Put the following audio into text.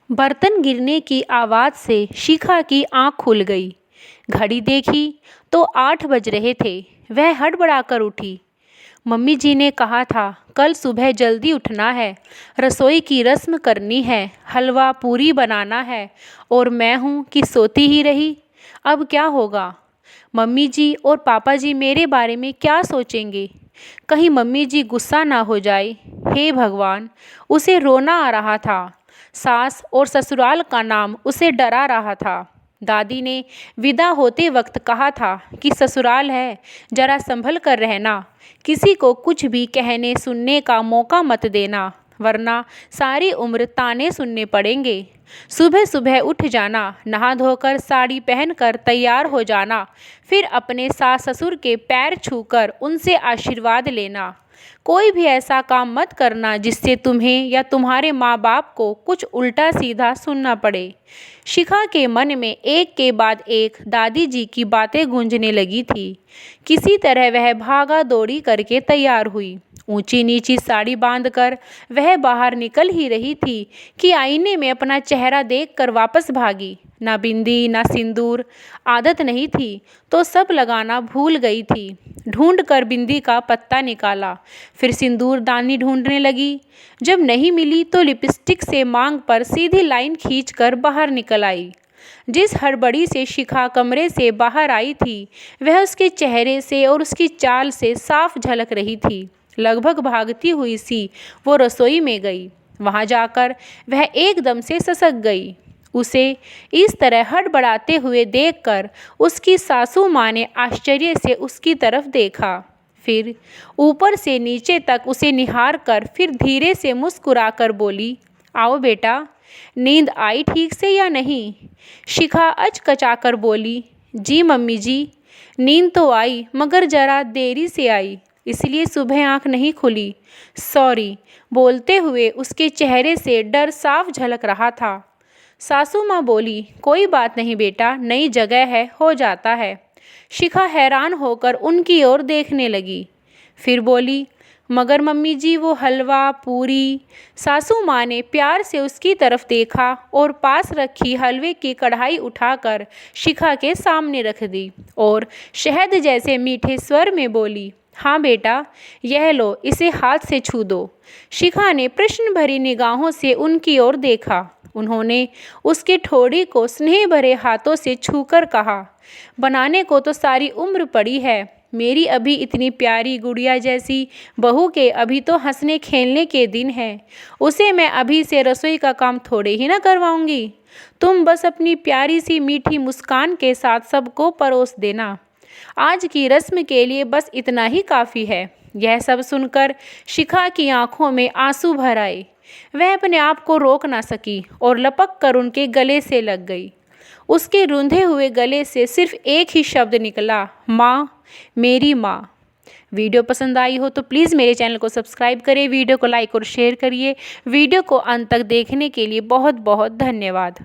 बर्तन गिरने की आवाज़ से शिखा की आंख खुल गई। घड़ी देखी तो 8 बज रहे थे। वह हड़बड़ाकर उठी। मम्मी जी ने कहा था कल सुबह जल्दी उठना है, रसोई की रस्म करनी है, हलवा पूरी बनाना है, और मैं हूँ कि सोती ही रही। अब क्या होगा? मम्मी जी और पापा जी मेरे बारे में क्या सोचेंगे? कहीं मम्मी जी गुस्सा ना हो जाए। हे भगवान! उसे रोना आ रहा था। सास और ससुराल का नाम उसे डरा रहा था। दादी ने विदा होते वक्त कहा था कि ससुराल है, जरा संभल कर रहना, किसी को कुछ भी कहने सुनने का मौका मत देना, वरना सारी उम्र ताने सुनने पड़ेंगे। सुबह सुबह उठ जाना, नहा धोकर साड़ी पहनकर तैयार हो जाना, फिर अपने सास ससुर के पैर छूकर उनसे आशीर्वाद लेना। कोई भी ऐसा काम मत करना जिससे तुम्हें या तुम्हारे माँ बाप को कुछ उल्टा सीधा सुनना पड़े। शिखा के मन में एक के बाद एक दादी जी की बातें गूंजने लगी थी। किसी तरह वह भागा दौड़ी करके तैयार हुई। ऊंची नीची साड़ी बांधकर वह बाहर निकल ही रही थी कि आईने में अपना चेहरा देखकर वापस भागी। ना बिंदी ना सिंदूर, आदत नहीं थी तो सब लगाना भूल गई थी। ढूंढ कर बिंदी का पत्ता निकाला, फिर सिंदूर दानी ढूंढने लगी। जब नहीं मिली तो लिपस्टिक से मांग पर सीधी लाइन खींचकर बाहर निकल आई। जिस हड़बड़ी से शिखा कमरे से बाहर आई थी वह उसके चेहरे से और उसकी चाल से साफ झलक रही थी। लगभग भागती हुई सी वो रसोई में गई। वहां जाकर वह एकदम से ससक गई। उसे इस तरह हड़बड़ाते हुए देखकर उसकी सासू माँ ने आश्चर्य से उसकी तरफ देखा, फिर ऊपर से नीचे तक उसे निहार कर फिर धीरे से मुस्कुराकर बोली, आओ बेटा, नींद आई ठीक से या नहीं? शिखा अचकचाकर बोली, जी मम्मी जी, नींद तो आई मगर जरा देरी से आई, इसलिए सुबह आंख नहीं खुली, सॉरी। बोलते हुए उसके चेहरे से डर साफ झलक रहा था। सासू माँ बोली, कोई बात नहीं बेटा, नई जगह है, हो जाता है। शिखा हैरान होकर उनकी ओर देखने लगी, फिर बोली, मगर मम्मी जी वो हलवा पूरी। सासू माँ ने प्यार से उसकी तरफ देखा और पास रखी हलवे की कढ़ाई उठाकर शिखा के सामने रख दी और शहद जैसे मीठे स्वर में बोली, हाँ बेटा, यह लो, इसे हाथ से छू दो। शिखा ने प्रश्न भरी निगाहों से उनकी ओर देखा। उन्होंने उसके ठोड़ी को स्नेह भरे हाथों से छूकर कहा, बनाने को तो सारी उम्र पड़ी है, मेरी अभी इतनी प्यारी गुड़िया जैसी बहू के अभी तो हंसने खेलने के दिन हैं, उसे मैं अभी से रसोई का काम थोड़े ही ना करवाऊंगी। तुम बस अपनी प्यारी सी मीठी मुस्कान के साथ सबको परोस देना। आज की रस्म के लिए बस इतना ही काफ़ी है। यह सब सुनकर शिखा की आंखों में आंसू भर आए। वह अपने आप को रोक ना सकी और लपक कर उनके गले से लग गई। उसके रूंधे हुए गले से सिर्फ एक ही शब्द निकला, माँ, मेरी माँ। वीडियो पसंद आई हो तो प्लीज़ मेरे चैनल को सब्सक्राइब करें, वीडियो को लाइक और शेयर करिए। वीडियो को अंत तक देखने के लिए बहुत बहुत धन्यवाद।